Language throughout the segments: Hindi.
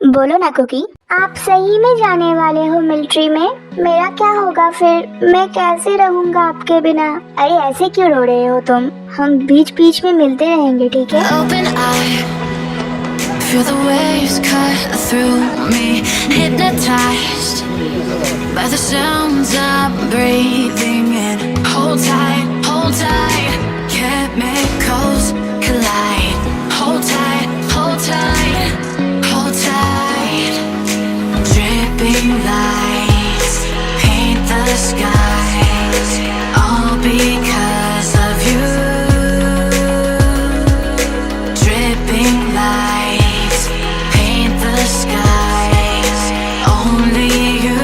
बोलो ना कुकी, आप सही में जाने वाले हो मिलिट्री में? मेरा क्या होगा फिर? मैं कैसे रहूंगा आपके बिना? अरे ऐसे क्यों रो रहे हो तुम? हम बीच बीच में मिलते रहेंगे, ठीक है? Open eye, feel the waves cut through me, hypnotized by the sounds I'm breathing in. Hold tight, chemicals collide. Hold tight, hold tight, hold tight. Dripping lights paint the skies, all because of you. Dripping lights paint the skies, only you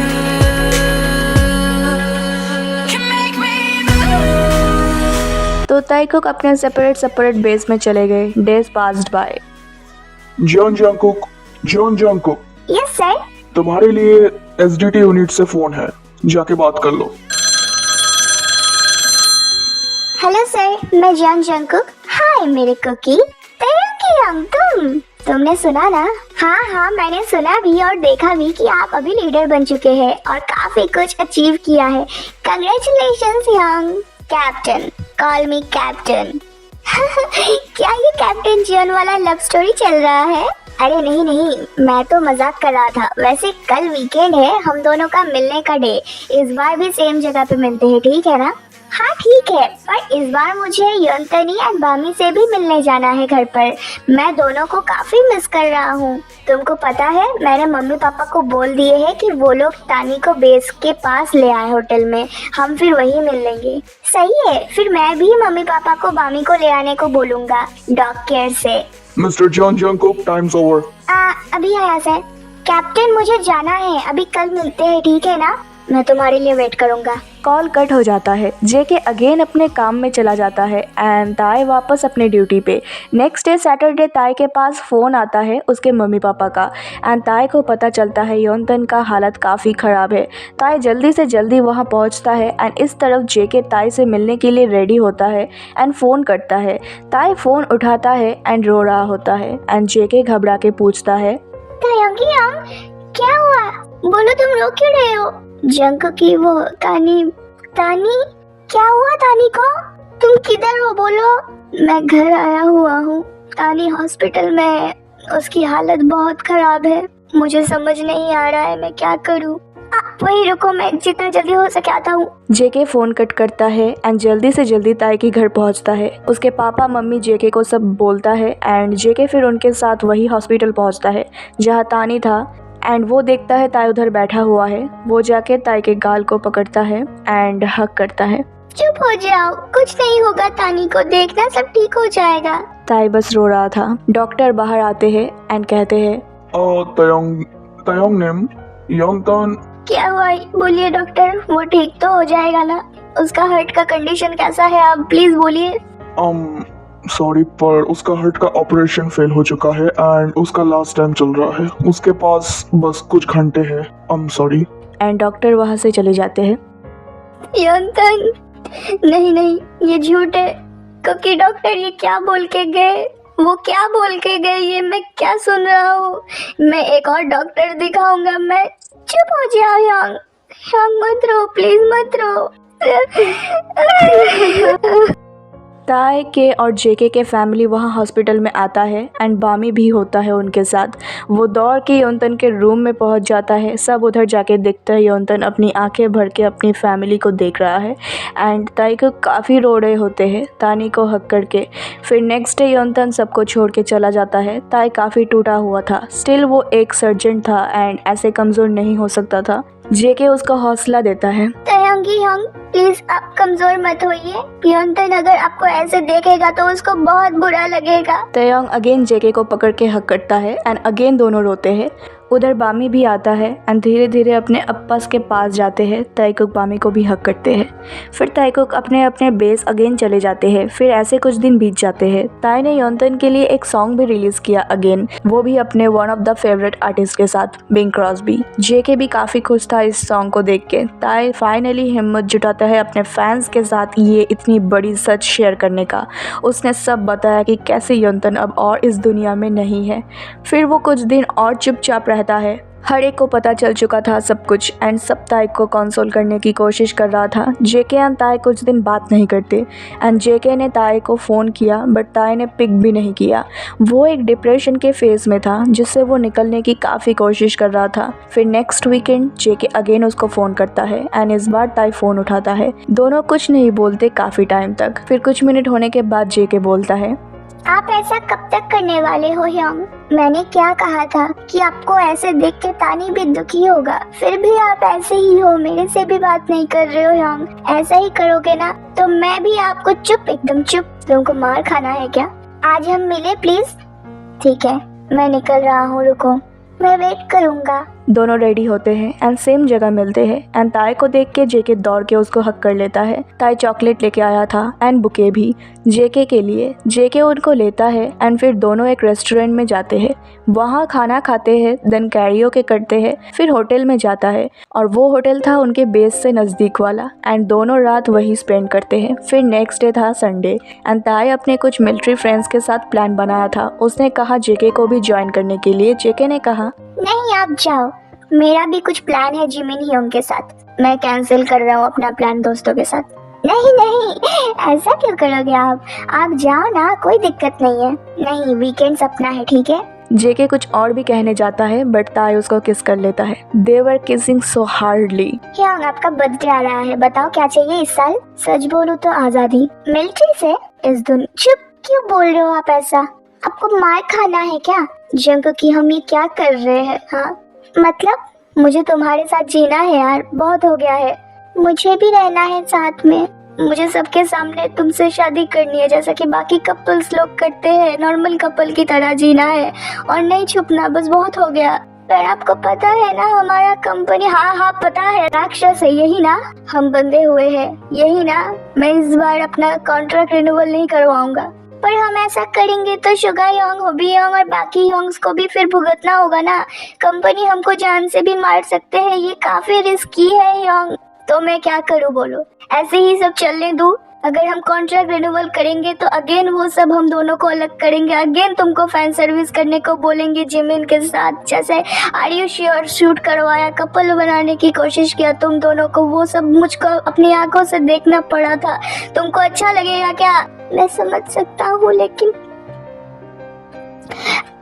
can make me move. तो ताइकुक अपने सेपरेट बेस में चले गए। Days passed by. John Jungkook, yes sir. तुम्हारे लिए एसडीटी यूनिट से फोन है, जाके बात कर लो। हेलो सर, मैं जॉन जंगकुक। हाय मेरे कुकी। तुमने सुना ना? हाँ, मैंने सुना भी और देखा भी कि आप अभी लीडर बन चुके हैं और काफी कुछ अचीव किया है। Congratulations young captain. कॉल मी कैप्टन। क्या ये कैप्टन जॉन वाला लव स्टोरी चल रहा है? अरे नहीं, मैं तो मजाक कर रहा था। वैसे कल वीकेंड है, हम दोनों का मिलने का डे। इस बार भी सेम जगह पे मिलते हैं, ठीक है ना? हाँ ठीक है, पर इस बार मुझे योंतनी और बामी से भी मिलने जाना है घर पर। मैं दोनों को काफी मिस कर रहा हूँ। तुमको पता है, मैंने मम्मी पापा को बोल दिए है कि वो लोग तानी को बेस के पास ले आए होटल में। हम फिर वहीं मिल लेंगे। सही है, फिर मैं भी मम्मी पापा को बामी को ले आने को बोलूँगा डॉग केयर से। Mister John Jungkook, times over. अभी आया सर। कैप्टन मुझे जाना है, अभी कल मिलते हैं, ठीक है ना? मैं तुम्हारे लिए वेट करूंगा। कॉल कट हो जाता है। जेके अगेन अपने काम में चला जाता है एंड ताई वापस अपने ड्यूटी पे। नेक्स्ट डे सैटरडे ताई के पास फ़ोन आता है उसके मम्मी पापा का एंड ताई को पता चलता है योंतन का हालत काफ़ी ख़राब है। ताई जल्दी से जल्दी वहाँ पहुँचता है एंड इस तरफ जेके ताई से मिलने के लिए रेडी होता है एंड फ़ोन करता है। ताई फ़ोन उठाता है एंड रो रहा होता है एंड जेके घबरा के पूछता है, क्या हुआ? बोलो, तुम रो क्यों रहे हो? जंक की वो तानी, क्या हुआ तानी को? तुम किधर हो? बोलो। मैं घर आया हुआ हूँ। तानी हॉस्पिटल में है, उसकी हालत बहुत खराब है। मुझे समझ नहीं आ रहा है मैं क्या करूँ। आप वही रुको, मैं जितना जल्दी हो सके आता हूँ। जेके फ़ोन कट करता है एंड जल्दी से जल्दी ताई के घर पहुंचता है। उसके पापा मम्मी जेके को सब बोलता है एंड जेके फिर उनके साथ वही हॉस्पिटल पहुंचता है जहां तानी था एंड वो देखता है ताई उधर बैठा हुआ है। वो जाके ताई के गाल को पकड़ता है एंड हक करता है। चुप हो जाओ, कुछ नहीं होगा तानी को, देखना सब ठीक हो जाएगा। ताई बस रो रहा था। डॉक्टर बाहर आते हैं एंड कहते हैं, तयंग नेम योंतन। क्या हुआ? बोलिए डॉक्टर। वो ठीक तो हो जाएगा ना? उसका हार्ट का कंडीशन कैसा है? आप प्लीज बोलिए। सॉरी, पर उसका हार्ट का ऑपरेशन फेल हो चुका है एंड उसका लास्ट टाइम चल रहा है। उसके पास बस कुछ घंटे हैं। सॉरी। एंड डॉक्टर वहाँ से चले जाते हैं। योंतन, नहीं, ये झूठ है। क्योंकि डॉक्टर ये क्या बोल के गए? वो क्या बोल के गए? ये मैं क्या सुन रहा हूँ? मैं एक और डॉक्टर दिखाऊंगा। मैं चुप हो जाओ यंग, मत रो, प्लीज मत रो। ताई के और जेके के फैमिली वहाँ हॉस्पिटल में आता है एंड बामी भी होता है उनके साथ। वो दौड़ के योंतन के रूम में पहुँच जाता है। सब उधर जाके देखता है योंतन अपनी आंखें भर के अपनी फैमिली को देख रहा है एंड ताई को काफ़ी रो रहे होते हैं तानी को हक करके। फिर नेक्स्ट डे योंतन सबको छोड़ के चला जाता है। ताई काफ़ी टूटा हुआ था, स्टिल वो एक सर्जन था एंड ऐसे कमज़ोर नहीं हो सकता था। जेके उसका हौसला देता है। यंग, प्लीज आप कमजोर मत होइए। योंतन अगर आपको ऐसे देखेगा तो उसको बहुत बुरा लगेगा। तयंग अगेन जेके को पकड़ के हक करता है एंड अगेन दोनों रोते हैं। उधर बामी भी आता है एंड धीरे धीरे अपने अप्पास के पास जाते हैं। ताइकुक बामी को भी हक करते हैं। फिर ताइकुक अपने अपने बेस अगेन चले जाते हैं। फिर ऐसे कुछ दिन बीत जाते हैं। ताई ने योंतन के लिए एक सॉन्ग भी रिलीज किया अगेन, वो भी अपने one of the favourite artist के साथ, बिंग क्रॉस्बी। जेके भी काफ़ी खुश था इस सॉन्ग को देख के। ताई फाइनली हिम्मत जुटाता है अपने फैंस के साथ ये इतनी बड़ी सच शेयर करने का। उसने सब बताया कि कैसे योंतन अब और इस दुनिया में नहीं है। फिर वो कुछ दिन और चुपचाप रहता है। हर एक को पता चल चुका था सब कुछ एंड सब ताई को कंसोल करने की कोशिश कर रहा था। जेके एंड ताई कुछ दिन बात नहीं करते एंड जेके ने ताई को फ़ोन किया बट ताई ने पिक भी नहीं किया। वो एक डिप्रेशन के फेज़ में था जिससे वो निकलने की काफ़ी कोशिश कर रहा था। फिर नेक्स्ट वीकेंड जेके अगेन उसको फ़ोन करता है एंड इस बार ताई फ़ोन उठाता है। दोनों कुछ नहीं बोलते काफ़ी टाइम तक। फिर कुछ मिनट होने के बाद जेके बोलता है, आप ऐसा कब तक करने वाले हो ह्योंग? मैंने क्या कहा था कि आपको ऐसे देख के तानी भी दुखी होगा, फिर भी आप ऐसे ही हो, मेरे से भी बात नहीं कर रहे हो ह्योंग। ऐसा ही करोगे ना तो मैं भी आपको चुप, एकदम चुप। तुमको मार खाना है क्या? आज हम मिले प्लीज। ठीक है, मैं निकल रहा हूँ, रुको, मैं वेट करूँगा। दोनों रेडी होते हैं एंड सेम जगह मिलते हैं एंड ताई को देख के जेके दौड़ के उसको हक कर लेता है। ताई चॉकलेट लेके आया था एंड बुके भी जेके के लिए। जेके उनको लेता है एंड फिर दोनों एक रेस्टोरेंट में जाते हैं। वहाँ खाना खाते हैं, देन कैरियोके करते हैं, फिर होटल में जाता है और वो होटल था उनके बेस से नज़दीक वाला एंड दोनों रात वही स्पेंड करते हैं। फिर नेक्स्ट डे था संडे एंड ताई अपने कुछ मिलिट्री फ्रेंड्स के साथ प्लान बनाया था। उसने कहा जेके को भी ज्वाइन करने के लिए। जेके ने कहा, नहीं आप जाओ, मेरा भी कुछ प्लान है जिमिन ह्योंग के साथ। मैं कैंसिल कर रहा हूँ अपना प्लान दोस्तों के साथ। नहीं नहीं, ऐसा क्यों करोगे आप जाओ ना, कोई दिक्कत नहीं है। नहीं, वीकेंड्स अपना है, ठीक है। जेके कुछ और भी कहने जाता है बट ताई उसको किस कर लेता है। दे वर किसिंग सो हार्डली। ह्योंग, आपका बर्थडे आ रहा है, बताओ क्या चाहिए इस साल? सच बोलूं तो आजादी। मिलिट्री से इस दुनिया। चुप क्यों बोल रहे हो आप ऐसा? आपको मार खाना है क्या? जंग की हम ये क्या कर रहे हैं? हाँ मतलब मुझे तुम्हारे साथ जीना है यार, बहुत हो गया है। मुझे भी रहना है साथ में। मुझे सबके सामने तुमसे शादी करनी है जैसा कि बाकी कपल्स लोग करते हैं। नॉर्मल कपल की तरह जीना है और नहीं छुपना, बस बहुत हो गया। पर आपको पता है ना हमारा कंपनी, हाँ पता है, राक्षस है यही ना, हम बंधे हुए हैं यही ना। मैं इस बार अपना कॉन्ट्रैक्ट रिन्यूअल नहीं करवाऊंगा। पर हम ऐसा करेंगे तो शुगा ह्योंग, होबी ह्योंग और बाकी ह्योंग्स को भी फिर भुगतना होगा ना। कंपनी हमको जान से भी मार सकते हैं, ये काफी रिस्की है ह्योंग। तो मैं क्या करूँ बोलो? ऐसे ही सब चलने दूं? अगर हम कॉन्ट्रैक्ट रिन्यूअल करेंगे तो अगेन वो सब हम दोनों को अलग करेंगे। अगेन तुमको फैन सर्विस करने को बोलेंगे जिमिन के साथ। जैसे आर यू श्योर शूट करवाया, कपल बनाने की कोशिश किया तुम दोनों को, वो सब मुझको अपनी आंखों से देखना पड़ा था। तुमको अच्छा लगेगा क्या? मैं समझ सकता हूँ, लेकिन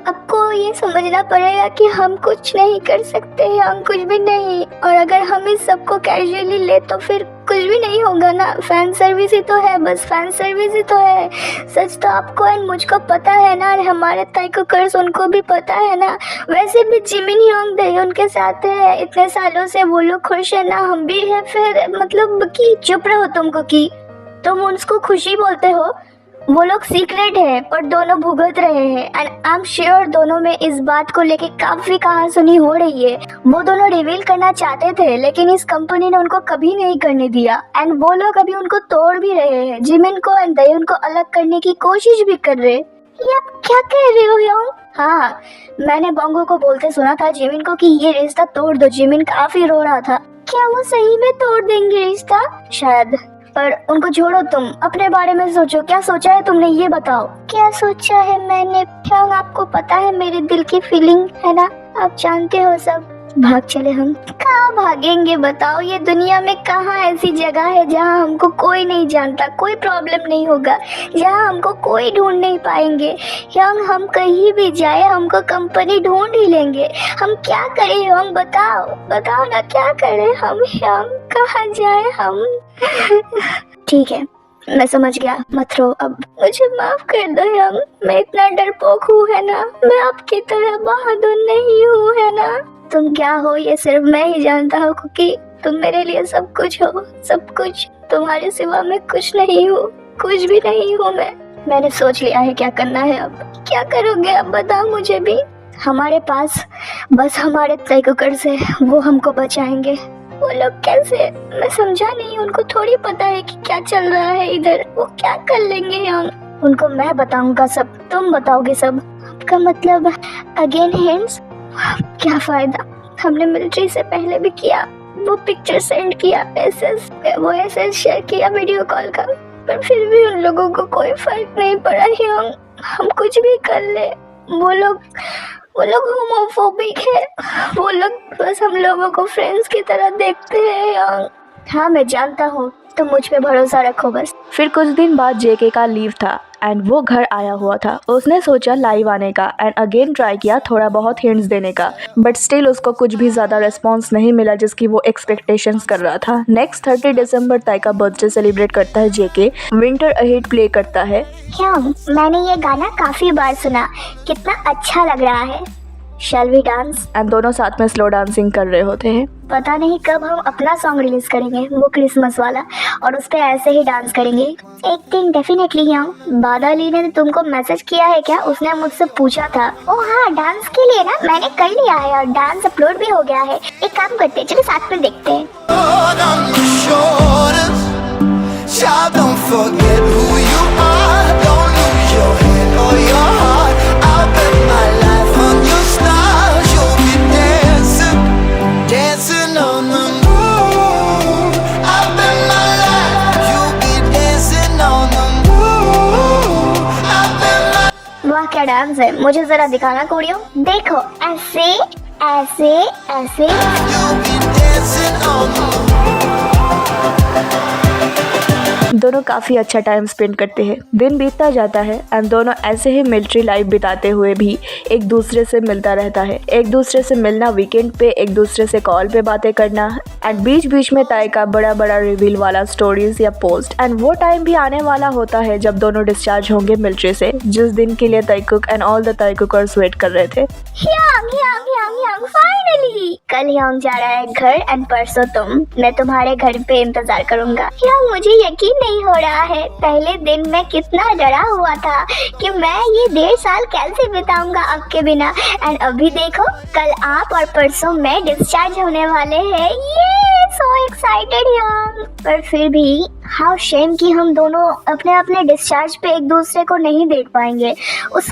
आपको ये समझना पड़ेगा कि हम कुछ नहीं कर सकते, हम कुछ भी नहीं। और अगर हम इस सबको कैजुअली ले तो फिर कुछ भी नहीं होगा ना। फैन सर्विस ही तो है, बस फैन सर्विस ही तो है। सच तो आपको एंड मुझको पता है ना, और हमारे ताइको कर्स उनको भी पता है ना। वैसे भी जिमिन ह्योंग दे उनके साथ है इतने सालों से, वो लोग खुश है ना, हम भी है। फिर मतलब कि चुप रहो तुमको, कि तुम उसको खुशी बोलते हो। वो लोग सीक्रेट है पर दोनों भुगत रहे हैं एंड आई एम श्योर दोनों में इस बात को लेके काफी कहासुनी हो रही है। वो दोनों रिवील करना चाहते थे लेकिन इस कंपनी ने उनको कभी नहीं करने दिया एंड वो लोग अभी उनको तोड़ भी रहे हैं। जिमिन को एंड दयुन को अलग करने की कोशिश भी कर रहे। ये आप क्या कह रहे हो ह्योंग? हाँ, मैंने बोंगो को बोलते सुना था जिमिन को कि ये रिश्ता तोड़ दो। जिमिन काफी रो रहा था। क्या वो सही में तोड़ देंगे रिश्ता? शायद, पर उनको छोड़ो, तुम अपने बारे में सोचो। क्या सोचा है तुमने, ये बताओ। क्या सोचा है मैंने ह्योंग? आपको पता है मेरे दिल की फीलिंग है ना, आप जानते हो सब। भाग चले हम। कहाँ भागेंगे बताओ? ये दुनिया में कहाँ ऐसी जगह है जहाँ हमको कोई नहीं जानता, कोई प्रॉब्लम नहीं होगा, जहाँ हमको कोई ढूंढ नहीं पाएंगे। ह्योंग, हम कहीं भी जाए हमको कंपनी ढूंढ ही लेंगे। हम क्या करें ह्योंग? बताओ ना क्या करें हम ह्योंग? कहाँ जाए हम? ठीक है, मैं समझ गया, मत रो अब। मुझे माफ कर दो ह्योंग, मैं इतना डरपोक हूँ है ना, मैं आपकी तरह बहादुर नहीं हूँ है ना। तुम क्या हो ये सिर्फ मैं ही जानता हूँ, क्योंकि तुम मेरे लिए सब कुछ हो, सब कुछ। तुम्हारे सिवा मैं कुछ नहीं हूँ, कुछ भी नहीं हूँ। मैंने सोच लिया है क्या करना है। अब क्या करोगे अब बताओ मुझे भी? हमारे पास बस हमारे तयकुकर्स है, वो हमको बचाएंगे। वो लोग कैसे, मैं समझा नहीं। उनको थोड़ी पता है कि क्या चल रहा है इधर। वो क्या कर लेंगे यंग? उनको मैं बताऊंगा सब, तुम बताओगे सब। आपका मतलब अगेन हिंट्स? क्या फायदा, हमने मिलिट्री से पहले भी किया। वो पिक्चर सेंड किया, वो एसएस शेयर किया वीडियो कॉल का, पर फिर भी उन लोगों को कोई फर्क नहीं पड़ा यंग। हम कुछ भी कर ले, वो लोग होमोफोबिक है। वो लोग बस हम लोगों को फ्रेंड्स की तरह देखते हैं यंग। हाँ मैं जानता हूँ, तुम मुझ पे भरोसा रखो बस। फिर कुछ दिन बाद जेके का लीव था एंड वो घर आया हुआ था। उसने सोचा लाइव आने का एंड अगेन ट्राई किया थोड़ा बहुत हिंट्स देने का, बट स्टिल उसको कुछ भी ज़्यादा रिस्पॉन्स नहीं मिला जिसकी वो एक्सपेक्टेशंस कर रहा था। नेक्स्ट 30 दिसंबर ताई का बर्थडे सेलिब्रेट करता है जेके। विंटर अहेड प्ले करता है। यंग, मैंने ये गाना काफी बार सुना, कितना अच्छा लग रहा है। Shall we dance? एंड दोनों साथ में स्लो डांसिंग कर रहे होते हैं। पता नहीं कब हम अपना सॉन्ग रिलीज करेंगे, वो क्रिसमस वाला, और उस पे ऐसे ही डांस करेंगे एक दिन डेफिनेटली। यंग, बादाली ने तुमको मैसेज किया है क्या? उसने मुझसे पूछा था। ओ हाँ, डांस के लिए ना, मैंने कर लिया है और डांस अपलोड भी हो गया है। एक काम करते हैं, चलो साथ में देखते हैं। on your shoulders. Child, don't forget who you are. Don't lose your head or your heart. I'll bet my life on your stars. You'll be dancing, dancing on the moon. I'll bet my life you'll be dancing on the moon. I'll bet my वाह क्या डांस है, मुझे जरा दिखाना कोरियो। देखो ऐसे ऐसे ऐसे। you'll be dancing on the moon. दोनों काफ़ी अच्छा टाइम स्पेंड करते हैं। दिन बीतता जाता है एंड दोनों ऐसे ही मिलिट्री लाइफ बिताते हुए भी एक दूसरे से मिलता रहता है। एक दूसरे से मिलना, वीकेंड पे एक दूसरे से कॉल पे बातें करना एंड बीच बीच में ताई का बड़ा बड़ा रिवील वाला स्टोरीज या पोस्ट। एंड वो टाइम भी आने वाला होता है जब दोनों डिस्चार्ज होंगे मिलिट्री से, जिस दिन के लिए ताईकुक एंड ऑल द ताईकुकर्स वेट कर रहे थे। यंग, फाइनली कल यंग जा रहा है घर एंड परसों तुम। मैं तुम्हारे घर पे इंतजार करूंगा। यंग, मुझे यकीन नहीं हो रहा है, पहले दिन मैं कितना डरा हुआ था कि मैं ये 1.5 साल कैसे बिताऊंगा आपके बिना। एंड अभी देखो, कल आप और परसों मैं डिस्चार्ज होने वाले हैं। ये सो एक्साइटेड यंग। पर फिर भी हाउ शेम कि हम दोनों अपने अपने डिस्चार्ज पे एक दूसरे को नहीं देख पाएंगे उस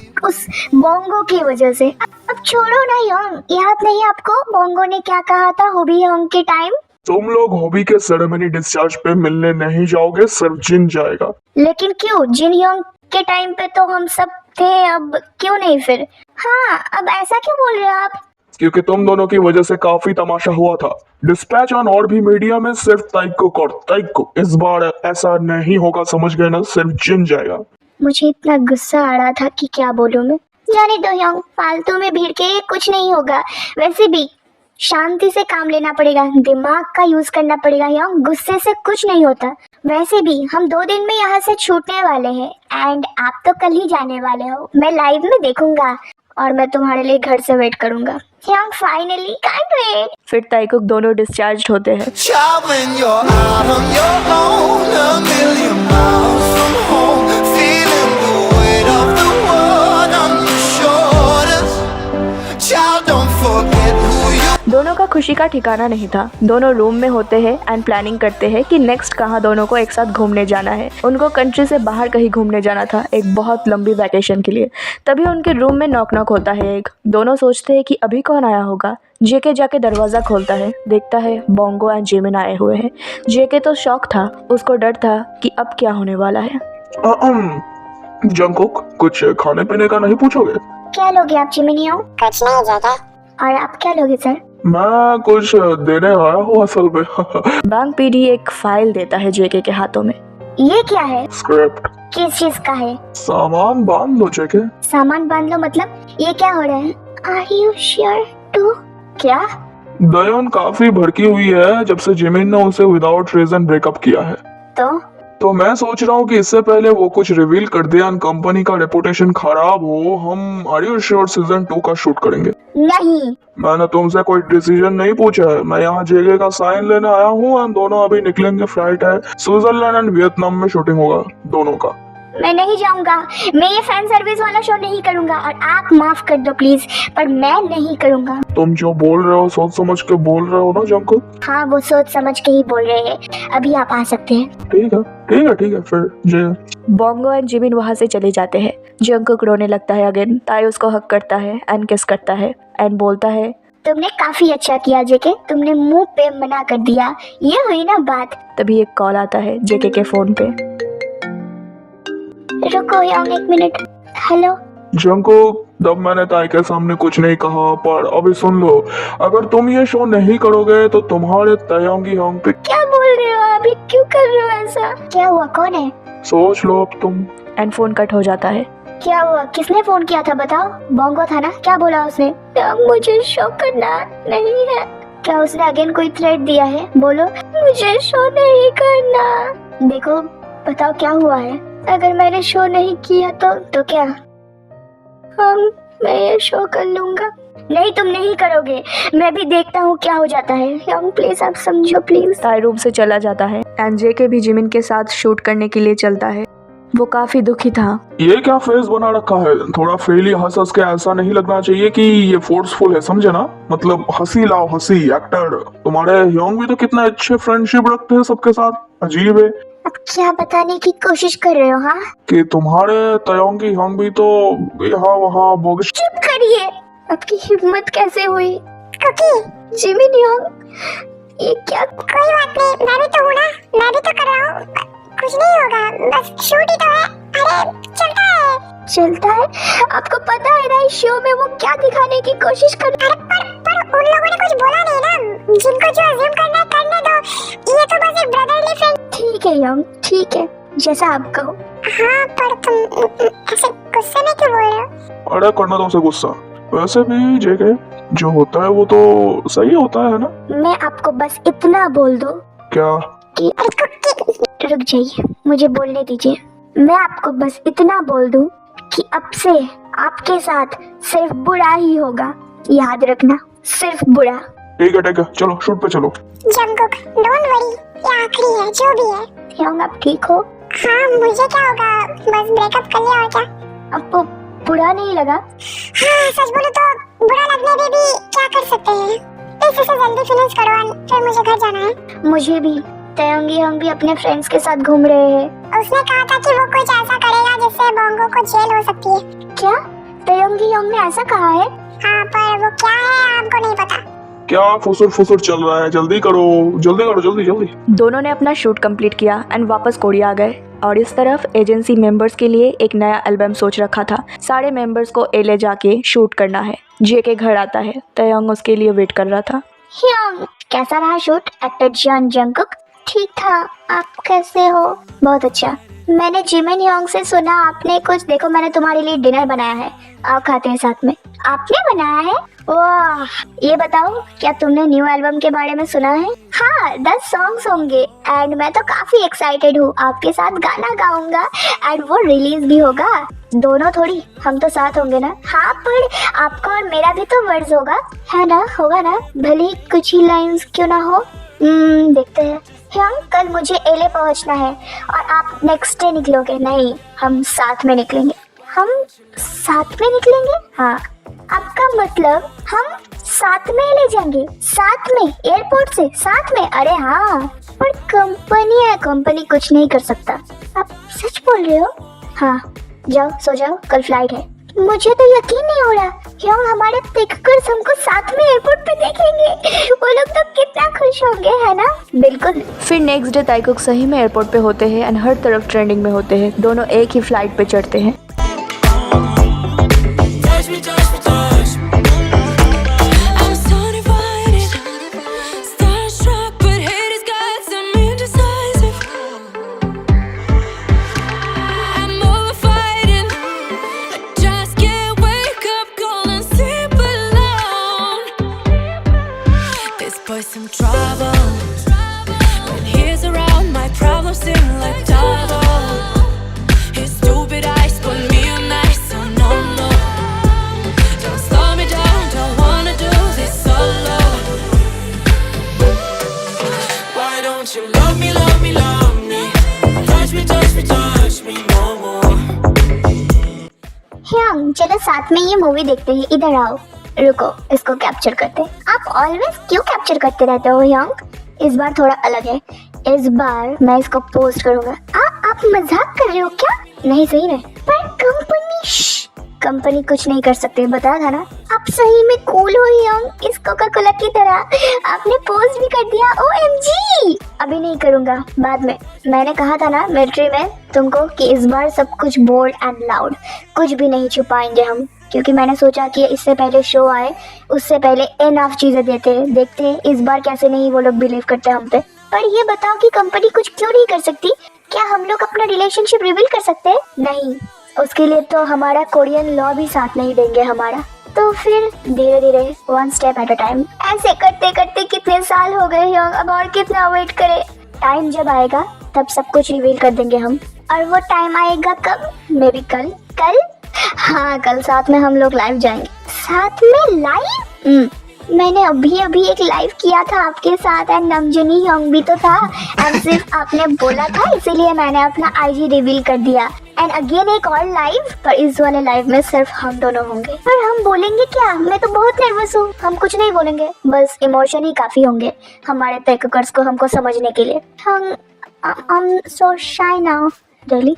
बोंगो की वजह से। अब छोड़ो ना यंग, याद नहीं आपको बोंगो ने क्या कहा था हॉबी यंग के टाइम? तुम लोग हॉबी के सेरेमनी डिस्चार्ज पे मिलने नहीं जाओगे, सिर्फ जिन जाएगा। लेकिन क्यों? जिन यंग के टाइम पे तो हम सब थे, अब क्यों नहीं फिर? हाँ, अब ऐसा क्यों बोल रहे हो आप? क्योंकि तुम दोनों की वजह से काफी तमाशा हुआ था। डिस्पैच ऑन और भी मीडिया में सिर्फ ताईकुक और ताईकुक। इस बार ऐसा नहीं होगा, समझ गए ना? सिर्फ जिन जाएगा। मुझे इतना गुस्सा आ रहा था कि क्या बोलूं मैं। जाने दो यंग, फालतू में भीड़ के कुछ नहीं होगा। वैसे भी शांति से काम लेना पड़ेगा, दिमाग का यूज करना पड़ेगा यंग, गुस्से से कुछ नहीं होता। वैसे भी हम 2 दिन में यहाँ से छूटने वाले हैं एंड आप तो कल ही जाने वाले हो। मैं लाइव में देखूंगा और मैं तुम्हारे लिए घर से वेट करूंगा। Young, finally can't wait. फिर ताईकुक दोनों डिस्चार्ज होते हैं। Child, when you're out on your own, a million miles from home, feeling the weight of the world on your shoulders. Child, don't forget who you दोनों का खुशी का ठिकाना नहीं था। दोनों रूम में होते हैं एंड प्लानिंग करते हैं कि नेक्स्ट कहाँ दोनों को एक साथ घूमने जाना है। उनको कंट्री से बाहर कहीं घूमने जाना था, एक बहुत लंबी वैकेशन के लिए। तभी उनके रूम में नॉक नॉक होता है एक। दोनों सोचते हैं कि अभी कौन आया होगा। जेके जाके दरवाज़ा खोलता है, देखता है बोंगो एंड जिमिन आए हुए हैं। जेके तो शॉक था, उसको डर था कि अब क्या होने वाला है। जंगकुक, कुछ खाने पीने का नहीं पूछोगे? क्या लोगे आप जिमिनियो? कुछ नहीं जाता। और आप क्या लोगे सर? मैं कुछ देने आया हूँ असल में। बांग पीडी एक फाइल देता है जेके के हाथों में। ये क्या है? स्क्रिप्ट। किस चीज का है? सामान बांध लो जेके। सामान बांध लो मतलब ये क्या हो रहा है? Are you sure too? क्या? दयान काफी भड़की हुई है जब से जिमिन ने उसे विदाउट रीजन ब्रेकअप किया है। तो मैं सोच रहा हूँ कि इससे पहले वो कुछ रिवील कर दे एंड कंपनी का रेपुटेशन खराब हो, हम आर यू श्योर सीजन 2 का शूट करेंगे। नहीं। मैंने तुमसे कोई डिसीजन नहीं पूछा है, मैं यहाँ जेके का साइन लेने आया हूँ एंड दोनों अभी निकलेंगे। फ्लाइट है, स्विट्जरलैंड एंड वियतनाम में शूटिंग होगा दोनों का। मैं नहीं जाऊंगा। मैं ये फैन सर्विस वाला शो नहीं करूंगा और आप माफ कर दो प्लीज, पर मैं नहीं करूंगा। तुम जो बोल रहे हो सोच समझ के बोल रहे हो ना जंकुक? हाँ, वो सोच समझ के ही बोल रहे हैं। अभी आप आ सकते हैं। ठीक है फिर जय। बोंगो एंड जिमिन वहाँ से चले जाते हैं। जंकुक रोने लगता है अगेन। ताई उसको हक करता है एंड किस करता है एंड बोलता है, तुमने काफी अच्छा किया जेके, तुमने मुंह पे मना कर दिया, ये हुई ना बात। तभी एक कॉल आता है जेके के फोन पे। रुको यांग, एक मिनट। हेलो। जंकुक, तब मैंने ताई के सामने कुछ नहीं कहा, पर अभी सुन लो, अगर तुम ये शो नहीं करोगे तो तुम्हारे तयंगी होंग पे। क्या बोल रहे हो आप? ये क्यों कर रहे हो ऐसा? क्या हुआ? कौन है? सोच लो अब तुम। एंड फोन कट हो जाता है। क्या हुआ? किसने फोन किया था बताओ? बोंगो था ना? क्या बोला उसने? मुझे शो करना नहीं है। क्या उसने अगेन कोई थ्रेट दिया है? बोलो मुझे शो नहीं करना। देखो बताओ क्या हुआ है? अगर मैंने शो नहीं किया तो क्या? मैं ये शो कर लूंगा। नहीं, तुम नहीं करोगे। मैं भी देखता हूँ क्या हो जाता है। यंग प्लीज आप समझो प्लीज। ताई रूम से चला जाता है एंड जेके भी जिमिन के साथ शूट करने के लिए चलता है। वो काफी दुखी था। ये क्या फेस बना रखा है? थोड़ा फ्रीली हंस हंस के, ऐसा नहीं लगना चाहिए कि ये फोर्सफुल है, समझे ना? मतलब हंसी लाओ, हंसी। एक्टर तुम्हारे योंग भी तो कितना अच्छे फ्रेंडशिप रखते हैं सबके साथ। अजीब है। अब क्या बताने की कोशिश कर रहे हो? हाँ, कि तुम्हारे तयोंगी हम भी तो यहाँ वहाँ बोगिश। चुप करिए। आपकी हिम्मत कैसे हुई? क्योंकि जिमिन योंग, ये क्या? कोई बात नहीं, मैं भी तो हूँ ना, मैं भी तो कर रहा हूँ। कुछ नहीं होगा, बस शूट ही तो है। अरे चलता है। आपको पता है ना इस शो में वो क्या दिखाने की कोशिश कर रहे हैं? पर उन लोगों ने कुछ बोला नहीं ना। जिनको जो अज्यूम करना है करने दो। ये तो बस एक ब्रदरली फ्रेंड। ठीक है यंग, ठीक है, जैसा आप कहो। हाँ, पर तुम ऐसे गुस्से में क्यों बोल रहे हो? अरे करना तो उसे गुस्सा। वैसे भी जेके, जो होता है वो तो सही होता है ना? मैं आपको बस इतना बोल दूं क्या? कि रुक जाइए, मुझे बोलने दीजिए। मैं आपको बस इतना बोल दूं कि अब से आपके साथ सिर्फ बुरा ही होगा, याद रखना, सिर्फ बुरा। ठीक है, चलो शूट पे चलो। जंकुक, डोंट वरी, ये आखिरी है जो भी है। यंग, आप ठीक हो? हाँ, मुझे क्या होगा, बस ब्रेकअप कर लिया और क्या। आपको बुरा नहीं लगा? हाँ, सच बोलो तो बुरा लगने में भी क्या कर सकते हैं। इसे जल्दी फिनिश करो और फिर मुझे घर जाना है। मुझे भी। तयंगी हम भी अपने फ्रेंड्स के साथ घूम रहे हैं। उसने कहा था कि वो कुछ ऐसा करेगा जिससे बोंगो को जेल हो सकती है। क्या? तयंगी हम ने ऐसा कहा है? हाँ, पर वो क्या है आपको नहीं पता। क्या फुसुर चल रहा है? जल्दी करो, जल्दी। दोनों ने अपना शूट कंप्लीट किया एंड वापस कोरिया आ गए। और इस तरफ एजेंसी मेंबर्स के लिए एक नया एल्बम सोच रखा था। सारे मेंबर्स को एले जाके शूट करना है। जेके घर आता है। तयंग उसके लिए वेट कर रहा था। यंग, कैसा रहा शूट? एक्टर जॉन जंकुक ठीक था। आप कैसे हो? बहुत अच्छा। मैंने जिमिन योंग से सुना आपने कुछ, देखो मैंने तुम्हारे लिए डिनर बनाया है, आओ खाते हैं साथ में। आपने बनाया है? वाह, ये बताओ क्या तुमने न्यू एल्बम के बारे में सुना है? हाँ, 10 सॉन्ग्स होंगे एंड मैं तो काफी एक्साइटेड हूँ। आपके साथ गाना गाऊंगा एंड वो रिलीज भी होगा। दोनों थोड़ी, हम तो साथ होंगे ना। हाँ, पर आपका और मेरा भी तो वर्ड्स होगा, है ना? होगा ना, भले ही कुछ ही लाइंस क्यों ना हो। देखते हैं। यंग, कल मुझे एले पहुंचना है और आप नेक्स्ट डे निकलोगे? नहीं, हम साथ में निकलेंगे। हम साथ में निकलेंगे? हाँ। आपका मतलब हम साथ में ले जाएंगे? साथ में एयरपोर्ट से साथ में? अरे हाँ, पर कंपनी है, कंपनी कुछ नहीं कर सकता। आप सच बोल रहे हो? हाँ, जाओ सो जाओ, कल फ्लाइट है। मुझे तो यकीन नहीं हो रहा। क्यों? हमारे पिकर्स हमको साथ में एयरपोर्ट पे देखेंगे। वो लोग तो कितना खुश होंगे, है ना? बिल्कुल। फिर नेक्स्ट डे ताइकुक सही में एयरपोर्ट पे होते हैं एंड हर तरफ ट्रेंडिंग में होते हैं। दोनों एक ही फ्लाइट पे चढ़ते हैं। I'm so divided, starstruck, but hate has got some indecisive. I'm over fighting, I just can't wake up cold and sleep alone. This boy's some trouble. When he's around, my problems seem like double. His stupid eyes put me on ice, so no. Don't slow me down, don't wanna do this solo. Why don't you love me, love me, love me? Touch me, touch me, touch me no more. चलो साथ में ये मूवी देखते हैं, इधर आओ। रुको, इसको कैप्चर करते हैं। आप ऑलवेज क्यों कैप्चर करते रहते हो यंग? इस बार थोड़ा अलग है, इस बार मैं इसको पोस्ट करूंगा। आप मजाक कर रहे हो क्या? नहीं सही में, पर कंपनी कुछ नहीं कर सकते, बताया था ना। आप सही में कूल हो यंग, इस कोका कोला की तरह। आपने पोस्ट भी कर दिया, OMG। अभी नहीं करूंगा, बाद में। मैंने कहा था ना मिलिट्री में तुमको कि इस बार सब कुछ बोल्ड एंड लाउड, कुछ भी नहीं छुपाएंगे हम, क्योंकि मैंने सोचा कि इससे पहले शो आए उससे पहले इनफ चीजें देखते हैं इस बार कैसे नहीं वो लोग बिलीव करते हम पे। पर ये बताओ कि कंपनी कुछ क्यों नहीं कर सकती? क्या हम लोग अपना रिलेशनशिप रिवील कर सकते हैं? नहीं, उसके लिए तो हमारा कोरियन लॉ भी साथ नहीं देंगे हमारा। तो फिर धीरे धीरे, one step at a time. ऐसे करते करते कितने साल हो गए हैं, अब और कितना वेट करे? टाइम जब आएगा तब सब कुछ रिवील कर देंगे हम। और वो टाइम आएगा कब? मे बी कल। हाँ, कल साथ में हम लोग लाइव जाएंगे। साथ में लाइव? मैंने अभी एक लाइव किया था आपके साथ, एंड नमजनी यंग भी तो था, एंड सिर्फ आपने बोला था इसीलिए मैंने अपना IG रिवील कर दिया। एंड अगेन एक और लाइव, पर इस वाले लाइव में सिर्फ हम दोनों होंगे। पर हम बोलेंगे क्या? मैं तो बहुत नर्वस हूँ। हम कुछ नहीं बोलेंगे, बस इमोशन ही काफी होंगे हमारे टेकर्स को हमको समझने के लिए। I'm so shy now, really?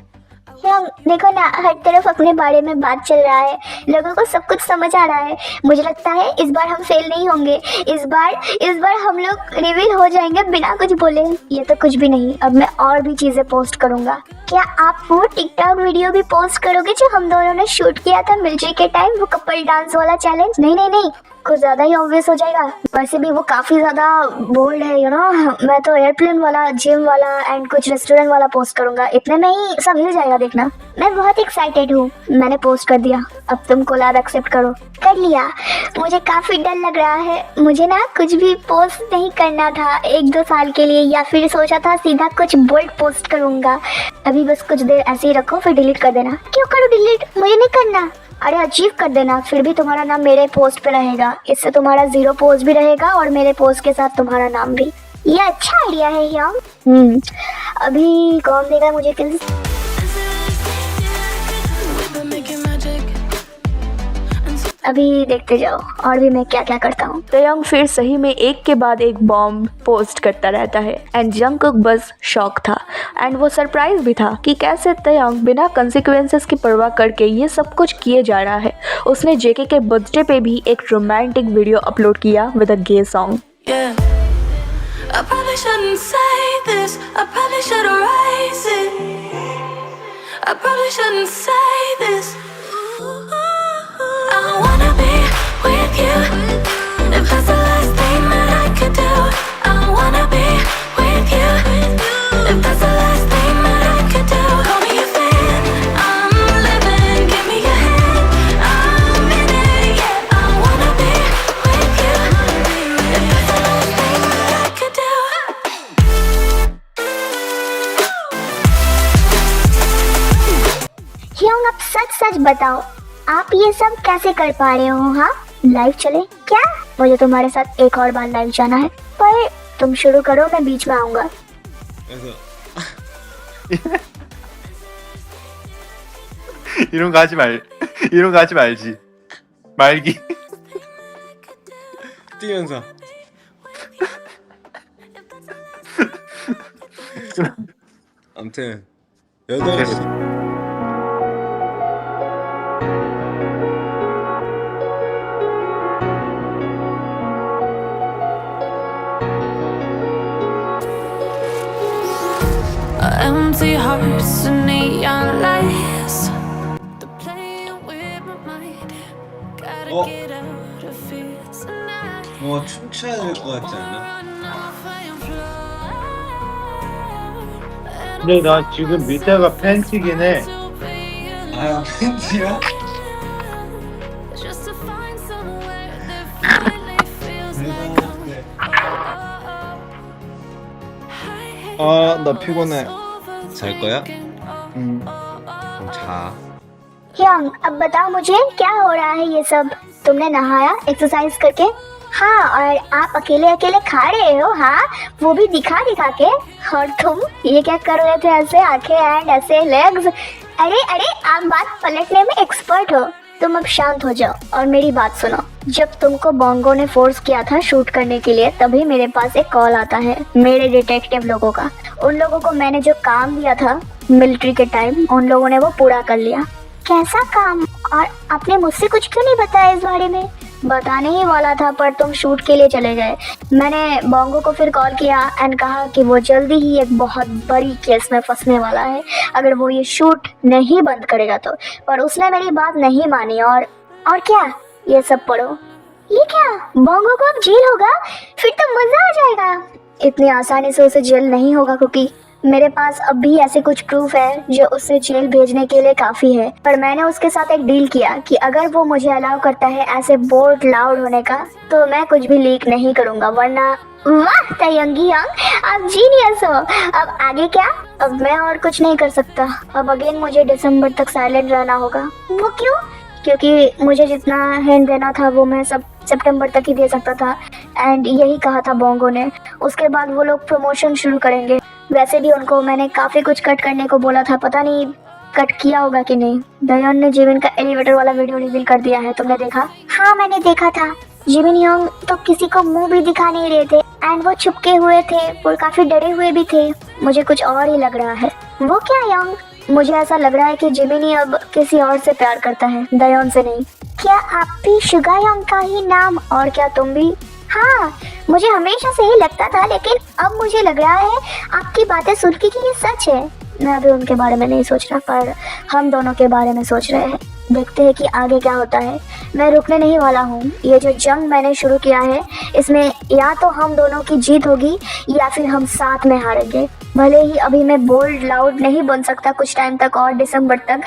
देखो ना, हर तरफ अपने बारे में बात चल रहा है, लोगों को सब कुछ समझ आ रहा है। मुझे लगता है इस बार हम फेल नहीं होंगे। इस बार हम लोग रिवील हो जाएंगे बिना कुछ बोले। ये तो कुछ भी नहीं, अब मैं और भी चीजें पोस्ट करूंगा। क्या आप वो टिकटॉक वीडियो भी पोस्ट करोगे जो हम दोनों ने शूट किया था मिलिट्री के टाइम, वो कपल डांस वाला चैलेंज? नहीं, कुछ ज्यादा ही ऑब्वियस हो जाएगा। वैसे भी वो काफी ज्यादा बोल्ड है, यू नो। मैं तो एयरप्लेन वाला, जिम वाला एंड कुछ रेस्टोरेंट वाला पोस्ट करूंगा, इतने में ही सब हिल जाएगा, देखना। मैं बहुत एक्साइटेड हूँ, मैंने पोस्ट कर दिया, अब तुम कोलैब एक्सेप्ट करो। कर लिया। मुझे काफी डर लग रहा है, मुझे ना कुछ भी पोस्ट नहीं करना था 1-2 साल के लिए, या फिर सोचा था सीधा कुछ बोल्ड पोस्ट करूंगा। अभी बस कुछ देर ऐसे ही रखो, फिर डिलीट कर देना। क्यों करो डिलीट? मुझे नहीं करना। अरे अचीव कर देना, फिर भी तुम्हारा नाम मेरे पोस्ट पे रहेगा। इससे तुम्हारा 0 पोस्ट भी रहेगा और मेरे पोस्ट के साथ तुम्हारा नाम भी। ये अच्छा आइडिया है यंग। अभी कौन देगा मुझे किल्स? अभी देखते जाओ और भी मैं क्या क्या करता हूँ। तयंग फिर सही में एक के बाद एक बॉम्ब पोस्ट करता रहता है, एंड जंगकुक बस शॉक था, एंड वो सरप्राइज भी था कि कैसे तयंग बिना कंसिक्वेंसेस की परवाह करके ये सब कुछ किए जा रहा है। उसने जेके के बर्थडे पे भी एक रोमांटिक वीडियो अपलोड किया with a gay song. I probably shouldn't say this, I probably should erase it. I probably shouldn't say this. I wanna be with you, if that's the last thing that I could do. I wanna be with you, if that's the last thing that I could do. Call me a fan, I'm living, give me your hand, I'm in it, yeah. I wanna be with you, if that's the last thing that I could do. Hyeong, अब सच बताओ, आप ये सब कैसे कर पा रहे हो? हाँ, लाइव चले क्या? मुझे तुम्हारे साथ एक और बार लाइव जाना है, पर तुम शुरू करो, मैं बीच में आऊंगा। 이런 거 하지 말지. 말기. 뛰면서 아무튼 8시 Empty hearts and neon lights. They're playing with my mind. Gotta get out of here tonight. 춤춰야 될 것 같지 않나? Run off and fly. 근데 나 지금 밑에가 팬티긴 해. 아 팬티야? Just to find somewhere that finally feels like home. 아, 나 피곤해. 잘 거야? 그럼 자. Hyeong, अब बताओ मुझे क्या हो रहा है ये सब? तुमने नहाया एक्सरसाइज करके? हाँ, और आप अकेले खा रहे हो? हाँ, वो भी दिखा के। और तुम ये क्या कर रहे थे? ऐसे आंखें एंड ऐसे लेग्स। अरे आप बात पलटने में एक्सपर्ट हो। तुम अब शांत हो जाओ और मेरी बात सुनो। जब तुमको बोंगो ने फोर्स किया था शूट करने के लिए, तभी मेरे पास एक कॉल आता है मेरे डिटेक्टिव लोगों का। उन लोगों को मैंने जो काम दिया था मिलिट्री के टाइम, उन लोगों ने वो पूरा कर लिया। कैसा काम? और आपने मुझसे कुछ क्यों नहीं बताया इस बारे में? बताने ही वाला था पर तुम शूट के लिए चले गए। मैंने बोंगो को फिर कॉल किया एंड कहा कि वो जल्दी ही एक बहुत बड़ी केस में फंसने वाला है अगर वो ये शूट नहीं बंद करेगा तो। पर उसने मेरी बात नहीं मानी और क्या? ये सब पढ़ो। ये क्या? बोंगो को अब जेल होगा? फिर तो मजा आ जाएगा। इतनी आसानी से उसे जेल नहीं होगा क्योंकि मेरे पास अब भी ऐसे कुछ प्रूफ है जो उसे जेल भेजने के लिए काफी है। पर मैंने उसके साथ एक डील किया कि अगर वो मुझे अलाउ करता है ऐसे बोल्ड लाउड होने का, तो मैं कुछ भी लीक नहीं करूंगा, वरना। वाह तायंगी यंग, आप जीनियस हो। अब आगे क्या? अब मैं और कुछ नहीं कर सकता। अब अगेन मुझे दिसंबर तक साइलेंट रहना होगा। वो क्यों? क्योंकि मुझे जितना हैंड देना था वो मैं सब सितंबर तक ही दे सकता था एंड यही कहा था बोंगो ने। उसके बाद वो लोग प्रमोशन शुरू करेंगे। वैसे भी उनको मैंने काफ़ी कुछ कट करने को बोला था, पता नहीं कट किया होगा कि नहीं। दयोन ने जिमिन का एलिवेटर वाला वीडियो रिवील कर दिया है, तुमने देखा? हाँ मैंने देखा था। जिमिन योंग तो किसी को मुंह भी दिखा नहीं रहे थे एंड वो छुपके हुए थे और काफ़ी डरे हुए भी थे। मुझे कुछ और ही लग रहा है। वो क्या योंग? मुझे ऐसा लग रहा है कि जिमिनी अब किसी और से प्यार करता है, दयोन से नहीं। क्या आप भी शुगा योंग का ही नाम? और क्या तुम भी? हाँ मुझे हमेशा से ही लगता था, लेकिन अब मुझे लग रहा है आपकी बातें सुन के कि ये सच है। मैं अभी उनके बारे में नहीं सोच रहा, पर हम दोनों के बारे में सोच रहे हैं। देखते हैं कि आगे क्या होता है। मैं रुकने नहीं वाला हूँ। ये जो जंग मैंने शुरू किया है, इसमें या तो हम दोनों की जीत होगी या फिर हम साथ में हारेंगे। भले ही अभी मैं बोल्ड लाउड नहीं बन सकता कुछ टाइम तक और दिसंबर तक,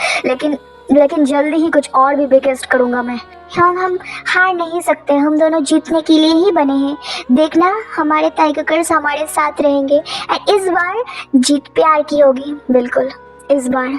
लेकिन जल्दी ही कुछ और भी बिगेस्ट करूँगा मैं। हम हार नहीं सकते, हम दोनों जीतने के लिए ही बने हैं। देखना हमारे टाइगर्स हमारे साथ रहेंगे एंड इस बार जीत प्यार की होगी। बिल्कुल, इस बार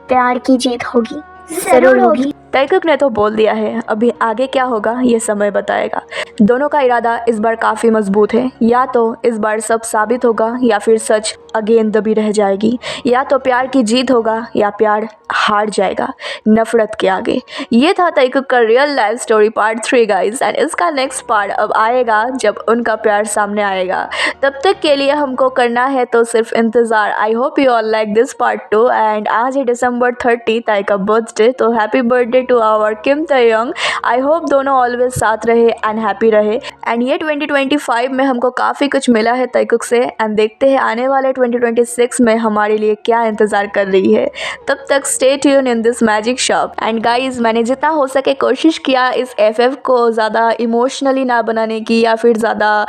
प्यार की जीत होगी, जरूर होगी। ताइकुक ने तो बोल दिया है, अभी आगे क्या होगा ये समय बताएगा। दोनों का इरादा इस बार काफ़ी मजबूत है। या तो इस बार सब साबित होगा या फिर सच अगेन दबी रह जाएगी। या तो प्यार की जीत होगा या प्यार हार जाएगा नफरत के आगे। ये था ताइकुक का real life story part 3 guys, and इसका नेक्स्ट पार्ट अब आएगा जब उनका प्यार सामने आएगा। तब तक के लिए हमको करना है तो सिर्फ इंतज़ार। I hope you all like this part 2 and आज है दिसंबर 30 ताई का बर्थडे, तो happy birthday to our Kim ताeyong। आई होप दोनों ऑलवेज साथ रहे एंड हैप्पी रहे। एंड ये 2025 में हमको काफ़ी कुछ मिला है ताइकुक से, एंड देखते हैं आने वाले 2026 में हमारे लिए क्या इंतज़ार कर रही है। तब तक stay tune in this magic shop. And guys, मैंने जितना हो सके कोशिश किया इस FF को ज़्यादा इमोशनली ना बनाने की, या फिर ज़्यादा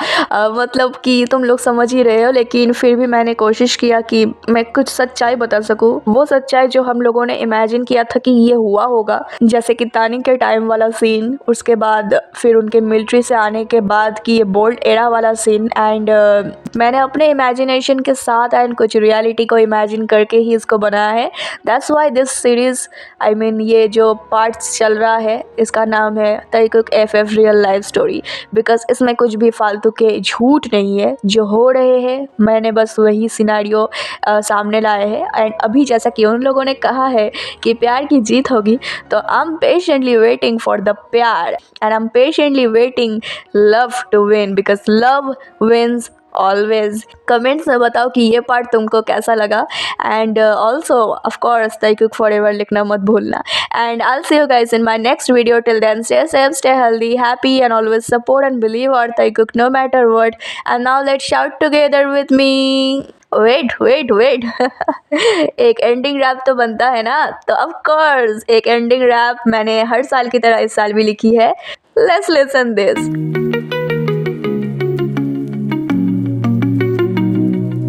मतलब कि तुम लोग समझ ही रहे हो, लेकिन फिर भी मैंने कोशिश किया कि मैं कुछ सच्चाई बता सकूँ। वो सच्चाई जो हम लोगों ने इमेजिन किया था कि ये हुआ होगा, जैसे कि तानी के टाइम वाला सीन, उसके बाद फिर उनके मिलिट्री से आने के बाद की ये बोल्ड एरा वाला सीन। एंड मैंने अपने इमेजिनेशन के साथ एंड कुछ रियलिटी को इमेजिन करके ही इसको बनाया है। That's why this series, I mean ये जो पार्ट्स चल रहा है इसका नाम है ताइकुक FF real life story, because इसमें कुछ भी फालतू के झूठ नहीं है। जो हो रहे हैं मैंने बस वही सिनारियो सामने लाए हैं। एंड अभी जैसा कि उन लोगों ने कहा है कि प्यार की जीत होगी, तो I am patiently waiting for the प्यार and I am patiently waiting love to win, because love wins always. Comments में बताओ कि ये पार्ट तुमको कैसा लगा, and also of course Taekook forever लिखना मत भूलना। And I will see you guys in my next video. Till then stay safe, stay healthy, happy and always support and believe our Taekook no matter what. And now let's shout together with me. Wait एक एंडिंग रैप तो बनता है ना, तो ऑफ कोर्स एक एंडिंग रैप मैंने हर साल की तरह इस साल भी लिखी है। Let's listen this.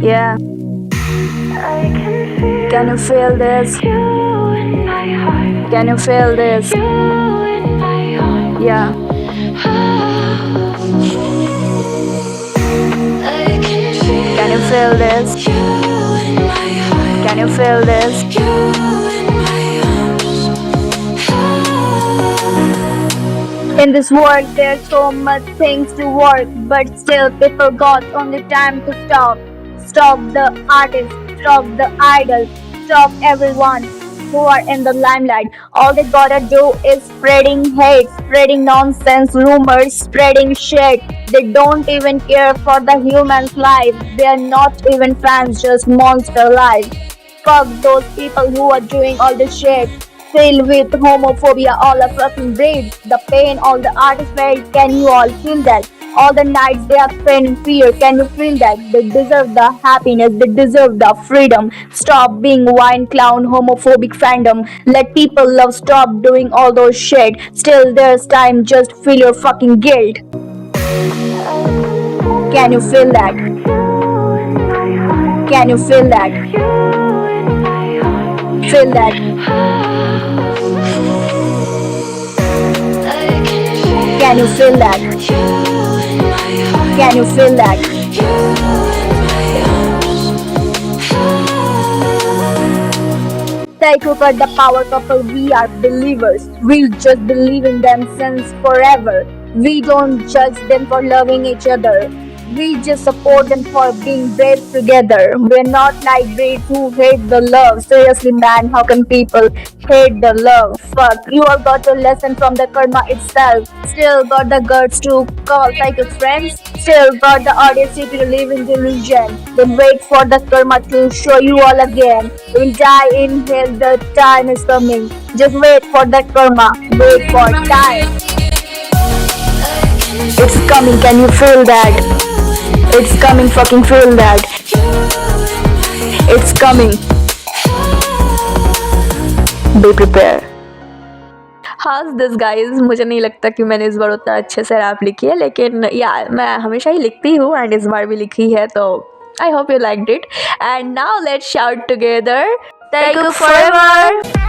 Yeah. Can you feel this? Can you feel this? Yeah. Can you feel this? Can you feel this? In this world there's so much things to work, but still people got only time to stop. Stop the artist, stop the idol, stop everyone. who are in the limelight. All they gotta do is spreading hate, spreading nonsense, rumors, spreading shit. They don't even care for the human's life. They are not even fans, just monster life. Fuck those people who are doing all this shit. Filled with homophobia, all a fucking breed. The pain all the artists felt, can you all feel that? All the nights they have spent in fear, can you feel that? They deserve the happiness, they deserve the freedom. Stop being wine clown, homophobic fandom. Let people love, stop doing all those shit. Still there's time, just feel your fucking guilt. Can you feel that? Can you feel that? Feel that? Can you feel that? Can you feel that? Take over the power couple, we are believers. We just believe in them since forever. We don't judge them for loving each other. We just support them for being brave together. We're not like breeds who hate the love. Seriously, man, how can people hate the love? Fuck, you all got a lesson from the karma itself. Still got the guts to call psychic friends. Still got the audacity to live in delusion. Then wait for the karma to show you all again. We'll die in hell, the time is coming. Just wait for the karma. Wait for time. It's coming, can you feel that? It's coming, fucking feel that. It's coming. Be prepared. हाँ दिस गाइज, मुझे नहीं लगता कि मैंने इस बार उतना अच्छे से रैप लिखी है, लेकिन यार मैं हमेशा ही लिखती हूँ एंड इस बार भी लिखी है, तो आई hope you liked it. And now let's shout together, Take you forever.